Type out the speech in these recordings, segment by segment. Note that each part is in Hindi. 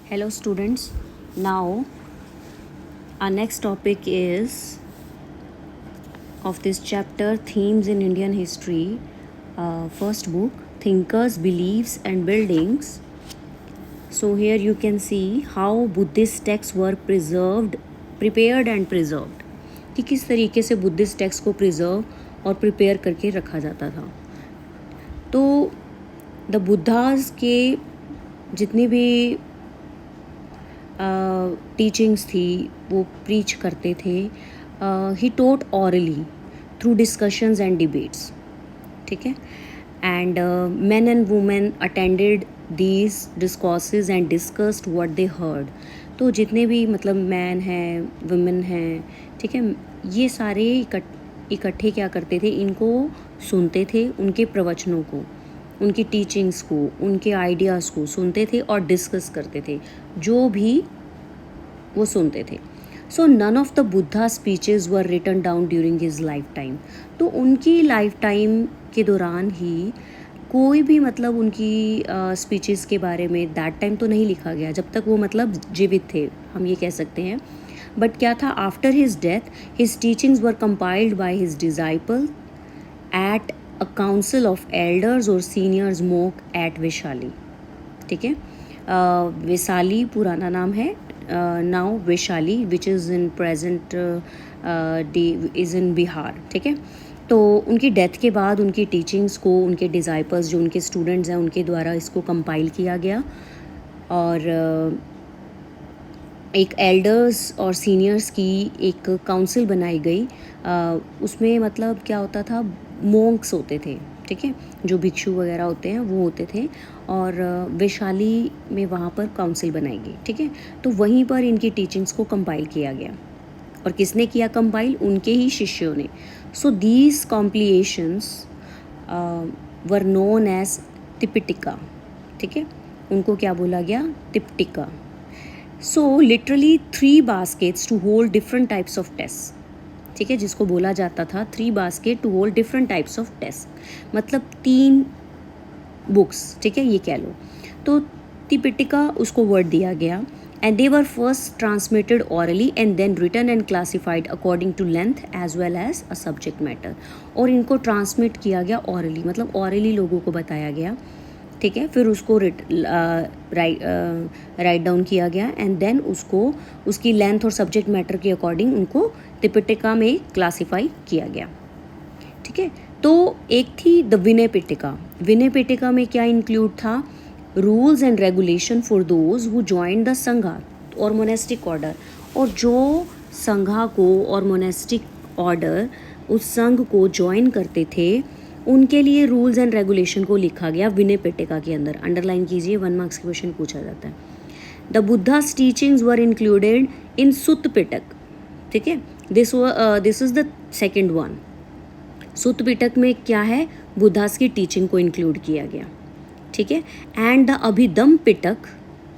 Hello students. Now our next topic is of this chapter Themes in Indian History. First book, Thinkers, Beliefs and Buildings. So here you can see how Buddhist texts were prepared and preserved. कि किस तरीके से बुद्धिस्ट टेक्स्ट को प्रिजर्व और प्रिपेयर करके रखा जाता था. तो द बुद्धास के जितनी भी टीचिंग्स थी वो प्रीच करते थे. He taught orally through discussions and debates. ठीक है. And men and women attended these discourses and discussed what they heard. तो जितने भी मतलब मैन हैं, वुमेन हैं, ठीक है, ये सारे इकट्ठे क्या करते थे, इनको सुनते थे, उनके प्रवचनों को, उनकी टीचिंग्स को, उनके आइडियाज़ को सुनते थे और डिस्कस करते थे, जो भी वो सुनते थे. So none of the Buddha speeches were written down during his life time. तो उनकी लाइफ टाइम के दौरान ही कोई भी मतलब उनकी स्पीचेस के बारे में दैट टाइम तो नहीं लिखा गया, जब तक वो मतलब जीवित थे, हम ये कह सकते हैं. बट क्या था, after his death his teachings were compiled by his disciple at a council of elders और सीनियर्स मोक एट वैशाली. ठीक है. वैशाली पुराना नाम है, now Vaishali which is in present day is in Bihar. ठीक है. तो उनकी डेथ के बाद उनकी टीचिंग्स को उनके डिसाइपल्स जो उनके स्टूडेंट्स हैं उनके द्वारा इसको कंपाइल किया गया और एक एल्डर्स और सीनियर्स की एक काउंसिल बनाई गई. उसमें मतलब क्या होता था, मोंक्स होते थे, ठीक है, जो भिक्षु वगैरह होते हैं वो होते थे, और वैशाली में वहाँ पर काउंसिल बनाई गई. ठीक है. तो वहीं पर इनकी टीचिंग्स को कंपाइल किया गया. और किसने किया कंपाइल? उनके ही शिष्यों ने. So these compilations were known as Tipitaka. ठीक है. उनको क्या बोला गया? Tipitaka. So literally 3 baskets to hold different types of test. ठीक है. जिसको बोला जाता था 3 basket to hold different types of test, मतलब 3 बुक्स. ठीक है, ये कह लो. तो तिपिटिका उसको वर्ड दिया गया. And they were first transmitted orally and then written and classified according to length as well as a subject matter. और इनको ट्रांसमिट किया गया orally, मतलब orally लोगों को बताया गया. ठीक है. फिर उसको राइट डाउन किया गया एंड देन उसको उसकी लेंथ और सब्जेक्ट मैटर के अकॉर्डिंग उनको त्रिपिटका में क्लासीफाई किया गया. ठीक है. तो एक थी द विनय पिटिका. विनय पिटिका में क्या इंक्लूड था? Rules and regulation for those who join the संघा और मोनेस्टिक ऑर्डर. और जो संघा को और मोनेस्टिक ऑर्डर उस संघ को ज्वाइन करते थे उनके लिए रूल्स एंड रेगुलेशन को लिखा गया विनय पिटिका के अंदर. अंडरलाइन कीजिए, 1 मार्क्स के क्वेश्चन पूछा जाता है. The Buddha's teachings were included in Sutta Pitaka. ठीक है. This is the second one. Sutta Pitaka में क्या है? बुद्धास की टीचिंग को इंक्लूड किया गया. ठीक है. And the Abhidhamma Pitaka,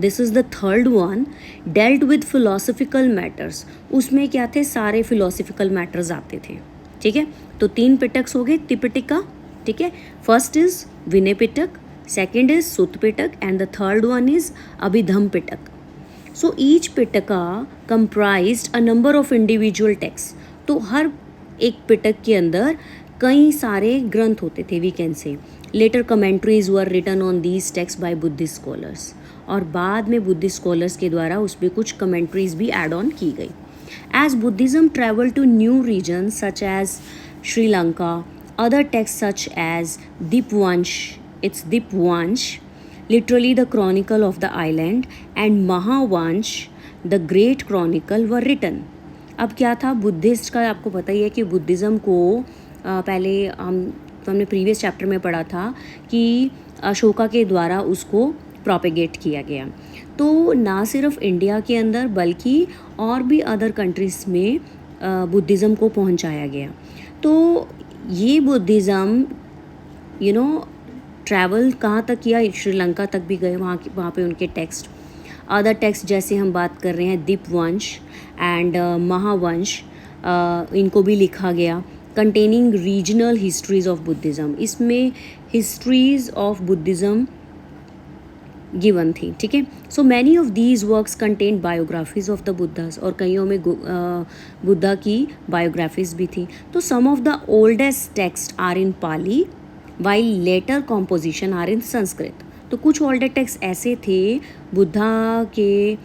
this is the third one, dealt with philosophical matters. उसमें क्या थे? सारे फिलोसफिकल मैटर्स आते थे. ठीक है. तो 3 पिटक्स हो गए त्रिपिटिका. ठीक है. First is Vinaya Pitaka, second is Sutta Pitaka and the third one is Abhidhamma Pitaka. So each Pitaka comprised a number of individual text. तो हर एक पिटक के अंदर कई सारे ग्रंथ होते थे, we can say. Later commentaries were written on these text by Buddhist scholars. और बाद में बुद्धिस्ट स्कॉलर्स के द्वारा उस पर कुछ कमेंट्रीज भी एड ऑन की गई. As Buddhism travel to new region such as Sri Lanka, other text such as Dipavamsa, it's Dipavamsa, literally the chronicle of the island, and Mahavamsa, the great chronicle were written. अब क्या था बुद्धिस्ट का? आपको पता ही है कि बुद्धिज़्म को पहले हमने प्रीवियस चैप्टर में पढ़ा था कि अशोका के द्वारा उसको प्रोपेगेट किया गया. तो ना सिर्फ इंडिया के अंदर बल्कि और भी अदर कंट्रीज़ में बुद्धिज़्म को पहुंचाया गया. तो ये बुद्धिज़्म ट्रैवल कहाँ तक किया? श्रीलंका तक भी गए. वहाँ पे उनके टेक्स्ट, अदर टेक्स्ट जैसे हम बात कर रहे हैं दीपवंश एंड महावंश, इनको भी लिखा गया. Containing regional histories of Buddhism. इसमें हिस्ट्रीज ऑफ बुद्धिज़्म गिवन थी, ठीक है। So many of these works contain biographies of the Buddhas, और कईयों में बुद्धा की बायोग्राफीज भी थी। तो some of the oldest text are in Pali while later composition are in Sanskrit. तो कुछ ओल्डर टेक्स्ट ऐसे थे बुद्धा के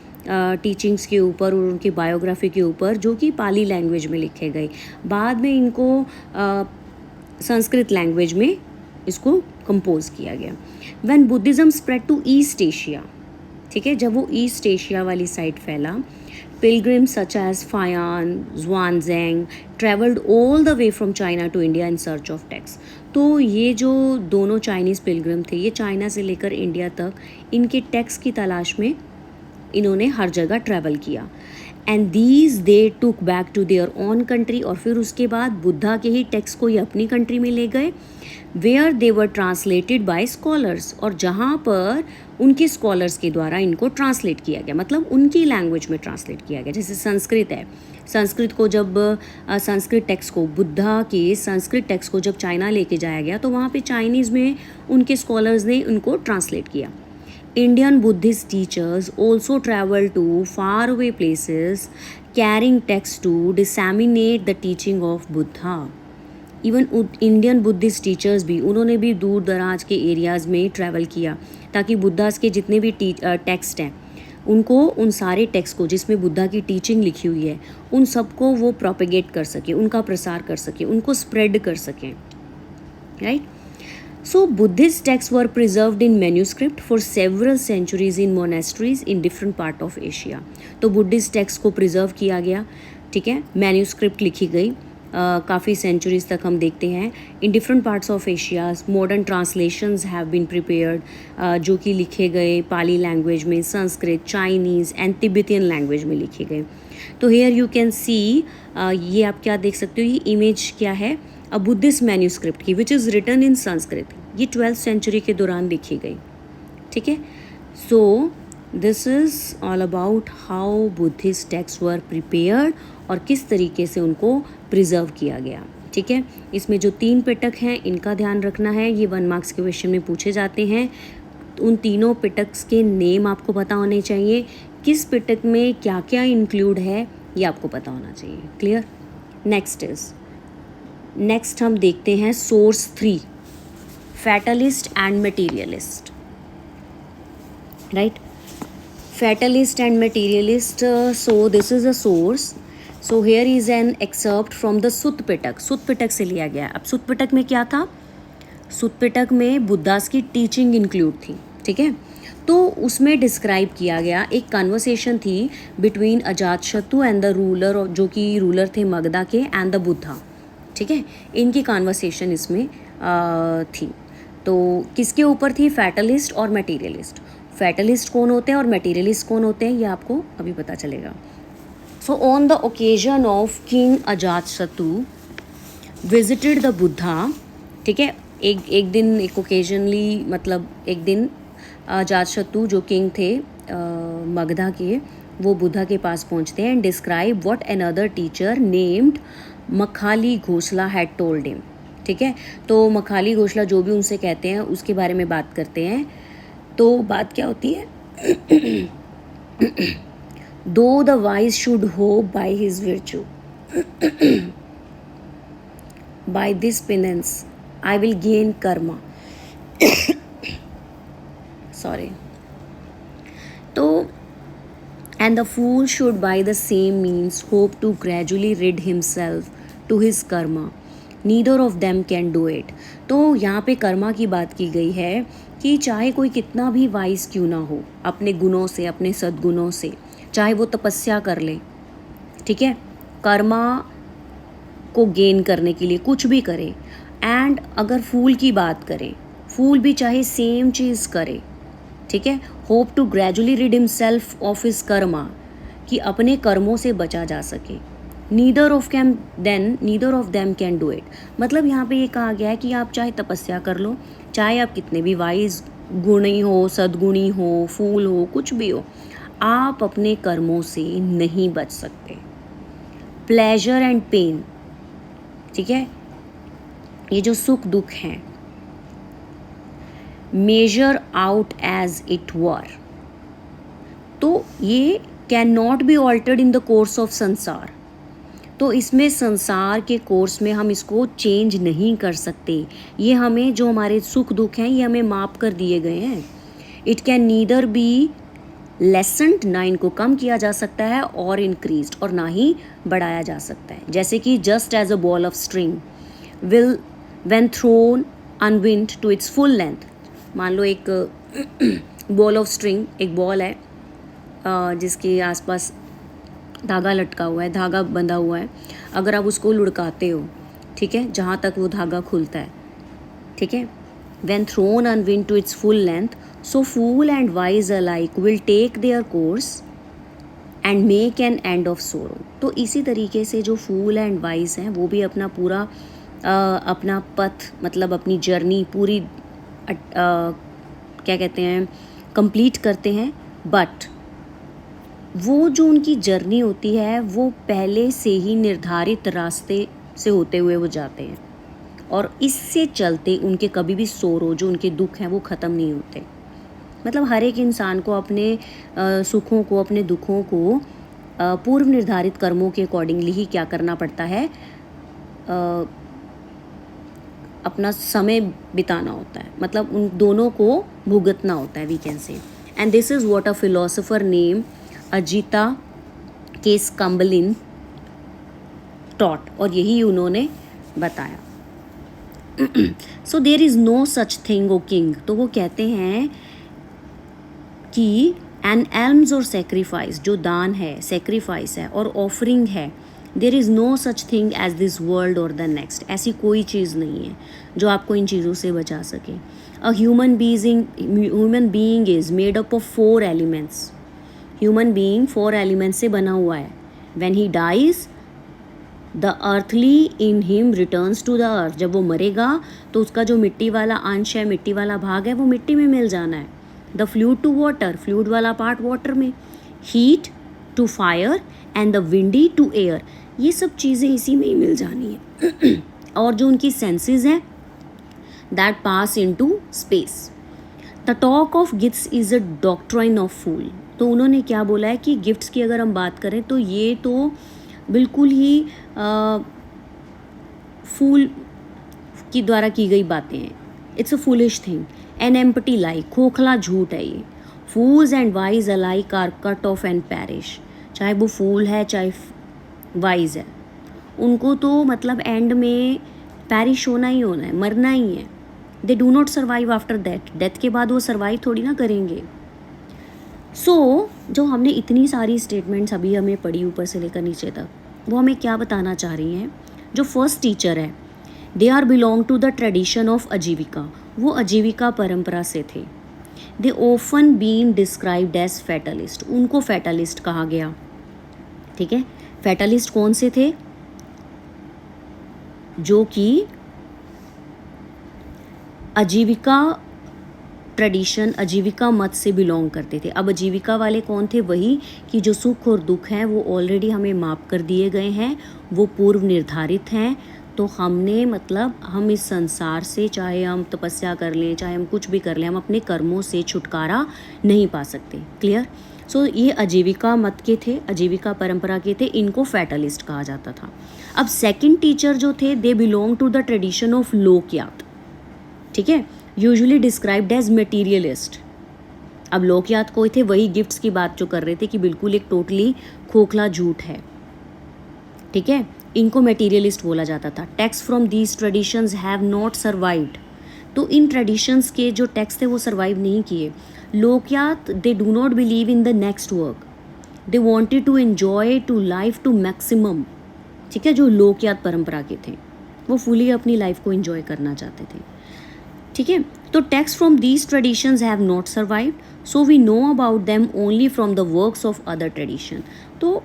टीचिंग्स के ऊपर और उनकी बायोग्राफी के ऊपर जो कि पाली लैंग्वेज में लिखे गए। बाद में इनको संस्कृत लैंग्वेज में इसको कंपोज किया गया। When Buddhism spread to East Asia, ठीक है, जब वो ईस्ट एशिया वाली साइड फैला, pilgrims such as Fayan, Zhuangzhang traveled all the way from China to India in search of texts। तो ये जो दोनों चाइनीज़ पिलग्रिम थे, ये चाइना से लेकर इंडिया तक इनके टेक्स्ट की तलाश में इन्होंने हर जगह ट्रैवल किया। And these they took back to their own country, और फिर उसके बाद बुद्धा के ही टेक्स्ट को ये अपनी कंट्री में ले गए, where they were translated by scholars, और जहाँ पर उनके स्कॉलर्स के द्वारा इनको ट्रांसलेट किया गया, मतलब उनकी लैंग्वेज में ट्रांसलेट किया गया। जैसे संस्कृत है, संस्कृत को जब संस्कृत टेक्स्ट को, बुद्धा के संस्कृत टेक्स्ट को जब चाइना लेके जाया गया तो वहाँ पे चाइनीज़ में उनके स्कॉलर्स ने उनको ट्रांसलेट किया। Indian Buddhist teachers also travel to faraway places carrying texts to disseminate the teaching of Buddha। Even Indian Buddhist teachers भी, उन्होंने भी दूर दराज के एरियाज़ में ट्रैवल किया ताकि बुद्धास के जितने भी टेक्स्ट हैं उनको, उन सारे टेक्स्ट को जिसमें बुद्धा की टीचिंग लिखी हुई है, उन सबको वो प्रोपेगेट कर सके, उनका प्रसार कर सके, उनको स्प्रेड कर सकें, right. So Buddhist texts were preserved in manuscript for several centuries in monasteries in different part of Asia। तो बुद्धिस्ट टेक्स्ट को प्रिजर्व किया गया, ठीक है, मैन्यूस्क्रिप्ट लिखी गई काफ़ी सेंचुरीज तक हम देखते हैं in different parts of Asia. Modern translations have been prepared, जो कि लिखे गए पाली लैंग्वेज में, Sanskrit, Chinese and Tibetan language में लिखे गए। तो हेयर यू कैन सी, ये आप क्या देख सकते हो, ये इमेज क्या है, अ बुद्धिस्ट मैन्यूस्क्रिप्ट की which is written in Sanskrit. ये 12th सेंचुरी के दौरान लिखी गई, ठीक है। So this is all about how Buddhist text were prepared और किस तरीके से उनको प्रिजर्व किया गया, ठीक है। इसमें जो 3 पिटक हैं इनका ध्यान रखना है, ये 1 मार्क्स के क्वेश्चन में पूछे जाते हैं। उन तीनों पिटक्स के नेम आपको पता होने चाहिए, किस पिटक में क्या क्या इंक्लूड है ये आपको पता होना चाहिए। क्लियर। नेक्स्ट हम देखते हैं source 3, fatalist and materialist, right. Fatalist and materialist, so this is a source. So here is an excerpt from the सुत पिटक, सुत पिटक से लिया गया। अब सुत पिटक में क्या था, सुत पिटक में बुद्धास की टीचिंग इंक्लूड थी, ठीक है। तो उसमें डिस्क्राइब किया गया, एक कन्वर्सेशन थी between Ajatashatru and the ruler, जो कि रूलर थे मगधा के, एंड द बुद्धा, ठीक है। इनकी कॉन्वर्सेशन इसमें थी। तो किसके ऊपर थी, फैटलिस्ट और मटीरियलिस्ट। फैटलिस्ट कौन होते हैं और मटीरियलिस्ट कौन होते हैं ये आपको अभी पता चलेगा। So on the occasion of king Ajatashatru visited the Buddha, ठीक है। एक दिन, एक ओकेजनली, मतलब एक दिन अजातशत्रु जो किंग थे मगधा के, वो बुद्धा के पास पहुंचते हैं and describe what another teacher named Makhali Ghosala had told him, ठीक है। तो मखाली घोसला जो भी उनसे कहते हैं उसके बारे में बात करते हैं। तो बात क्या होती है, though the wise should hope by his virtue, by this penance I will gain karma, sorry. तो and the fool should by the same means hope to gradually rid himself to his karma, neither of them can do it। तो यहाँ पे कर्मा की बात की गई है कि चाहे कोई कितना भी वाइज क्यों ना हो, अपने गुणों से, अपने सद्गुणों से, चाहे वो तपस्या कर ले, ठीक है, कर्मा को गेन करने के लिए कुछ भी करे। एंड अगर फूल की बात करें, फूल भी चाहे सेम चीज़ करे, ठीक है, hope to gradually rid himself of his karma, कि अपने कर्मों से बचा जा सके। Neither of them can do it, मतलब यहाँ पे ये कहा गया है कि आप चाहे तपस्या कर लो, चाहे आप कितने भी वाइज गुणी हो, सद्गुणी हो, फूल हो, कुछ भी हो, आप अपने कर्मों से नहीं बच सकते। प्लेजर एंड पेन, ठीक है, ये जो सुख दुख हैं, measure out as it were. तो ये can not be altered in the course of संसार. तो इसमें संसार के कोर्स में हम इसको चेंज नहीं कर सकते. ये हमें जो हमारे सुख दुख हैं ये हमें माप कर दिए गए हैं. इट कैन नीदर बी लेसन्ड, ना इनको कम किया जा सकता है, और इंक्रीज्ड, और ना ही बढ़ाया जा सकता है. जैसे कि just as a ball of string will when thrown unwind to its full length. मान लो एक बॉल ऑफ स्ट्रिंग, एक बॉल है जिसके आसपास धागा लटका हुआ है, धागा बंधा हुआ है. अगर आप उसको लुढ़काते हो, ठीक है, जहाँ तक वो धागा खुलता है, ठीक है, when thrown on wind to its full length, so fool and wise alike will take their course and make an end of sorrow. तो इसी तरीके से जो फूल एंड वाइज हैं वो भी अपना पूरा अपना पथ, मतलब अपनी जर्नी पूरी क्या कहते हैं, कंप्लीट करते हैं. बट वो जो उनकी जर्नी होती है वो पहले से ही निर्धारित रास्ते से होते हुए वो जाते हैं, और इससे चलते उनके कभी भी सोरो, जो उनके दुख हैं, वो ख़त्म नहीं होते. मतलब हर एक इंसान को अपने सुखों को, अपने दुखों को पूर्व निर्धारित कर्मों के अकॉर्डिंगली ही क्या करना पड़ता है, अपना समय बिताना होता है. मतलब उन दोनों को भुगतना होता है, we can say. And this is what a philosopher name Ajita Kesakambalin taught, और यही उन्होंने बताया. So there is no such thing o king. तो वो कहते हैं कि एन एल्म्स और सेक्रीफाइस, जो दान है, सेक्रीफाइस है और ऑफरिंग है, there is no such thing as this world और द नेक्स्ट. ऐसी कोई चीज़ नहीं है जो आपको इन चीज़ों से बचा सके. A human being is made up of 4 elements. Human being 4 elements से बना हुआ है. When he dies the earthly in him returns to the earth. जब वो मरेगा तो उसका जो मिट्टी वाला अंश है, मिट्टी वाला भाग है, वो मिट्टी में मिल जाना है. The fluid to water, fluid वाला पार्ट वाटर में. Heat to fire and the windy to air. ये सब चीज़ें इसी में ही मिल जानी है. और जो उनकी सेंसेस हैं that pass into space. The talk of gifts is a doctrine of fool. तो उन्होंने क्या बोला है कि गिफ्ट्स की अगर हम बात करें तो ये तो बिल्कुल ही फूल की द्वारा की गई बातें हैं. It's a foolish thing, an empty lie, खोखला झूठ है ये. Fools and wise alike are cut off and perish. चाहे वो फूल है चाहे वाइज है, उनको तो मतलब एंड में पैरिश होना ही होना है, मरना ही है. दे do not survive after that. Death के बाद वो सर्वाइव थोड़ी ना करेंगे. सो जो हमने इतनी सारी स्टेटमेंट्स अभी हमें पढ़ी ऊपर से लेकर नीचे तक, वो हमें क्या बताना चाह रही हैं. जो फर्स्ट टीचर है, they are belong to the tradition of Ajivika. वो आजीविका परंपरा से थे. They often been described as fatalist. उनको फैटलिस्ट कहा गया. ठीक है, फैटलिस्ट कौन से थे? जो कि आजीविका ट्रेडिशन, आजीविका मत से बिलोंग करते थे. अब आजीविका वाले कौन थे? वही कि जो सुख और दुख हैं वो ऑलरेडी हमें माप कर दिए गए हैं, वो पूर्व निर्धारित हैं. तो हमने मतलब हम इस संसार से, चाहे हम तपस्या कर लें, चाहे हम कुछ भी कर लें, हम अपने कर्मों से छुटकारा नहीं पा सकते. क्लियर? सो ये आजीविका मत के थे, आजीविका परंपरा के थे. इनको फैटलिस्ट कहा जाता था. अब सेकंड टीचर जो थे, they belong to the tradition of Lokayata. ठीक है, यूजुअली डिस्क्राइब्ड एज मटीरियलिस्ट. अब लोकयात कोई थे? वही गिफ्ट्स की बात जो कर रहे थे कि बिल्कुल एक टोटली खोखला झूठ है. ठीक है, इनको मटीरियलिस्ट बोला जाता था. Text from these traditions have not survived. तो इन ट्रेडिशंस के जो टेक्स्ट थे वो सर्वाइव नहीं किए. Lokayata, they do not believe in the next work. They wanted to enjoy to life to maximum. ठीक है, जो लोकयात परंपरा के थे वो फुली अपनी लाइफ को एंजॉय करना चाहते थे. ठीक है, तो text from these traditions have not survived, so we know about them only from the works of other tradition. तो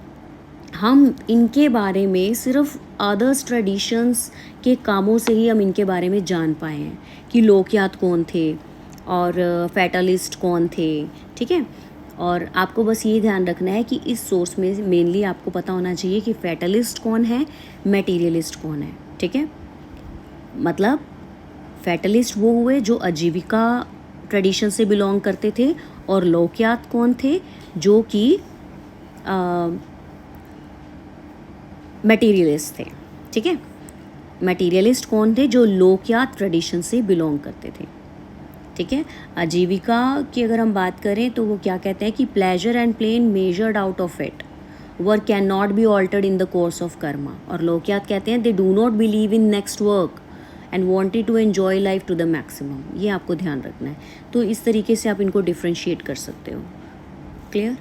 हम इनके बारे में सिर्फ अदर्स ट्रेडिशंस के कामों से ही हम इनके बारे में जान पाए हैं कि लोकयात कौन थे और फैटलिस्ट कौन थे. ठीक है, और आपको बस ये ध्यान रखना है कि इस सोर्स में मेनली आपको पता होना चाहिए कि फैटलिस्ट कौन है, मटीरियलिस्ट कौन है. ठीक है, मतलब फैटलिस्ट वो हुए जो आजीविका ट्रेडिशन से बिलोंग करते थे, और लोकयात कौन थे, जो कि मटेरियलिस्ट थे। ठीक है, मटेरियलिस्ट कौन थे, जो लोकयात ट्रेडिशन से बिलोंग करते थे। ठीक है, आजीविका की अगर हम बात करें तो वो क्या कहते हैं कि pleasure and plain measured out of it, work can not be altered in the course of karma. और लोकयात कहते हैं they do not believe in next work and wanted to enjoy life to the maximum. ये आपको ध्यान रखना है। तो इस तरीके से आप इनको डिफ्रेंशिएट कर सकते हो। क्लियर।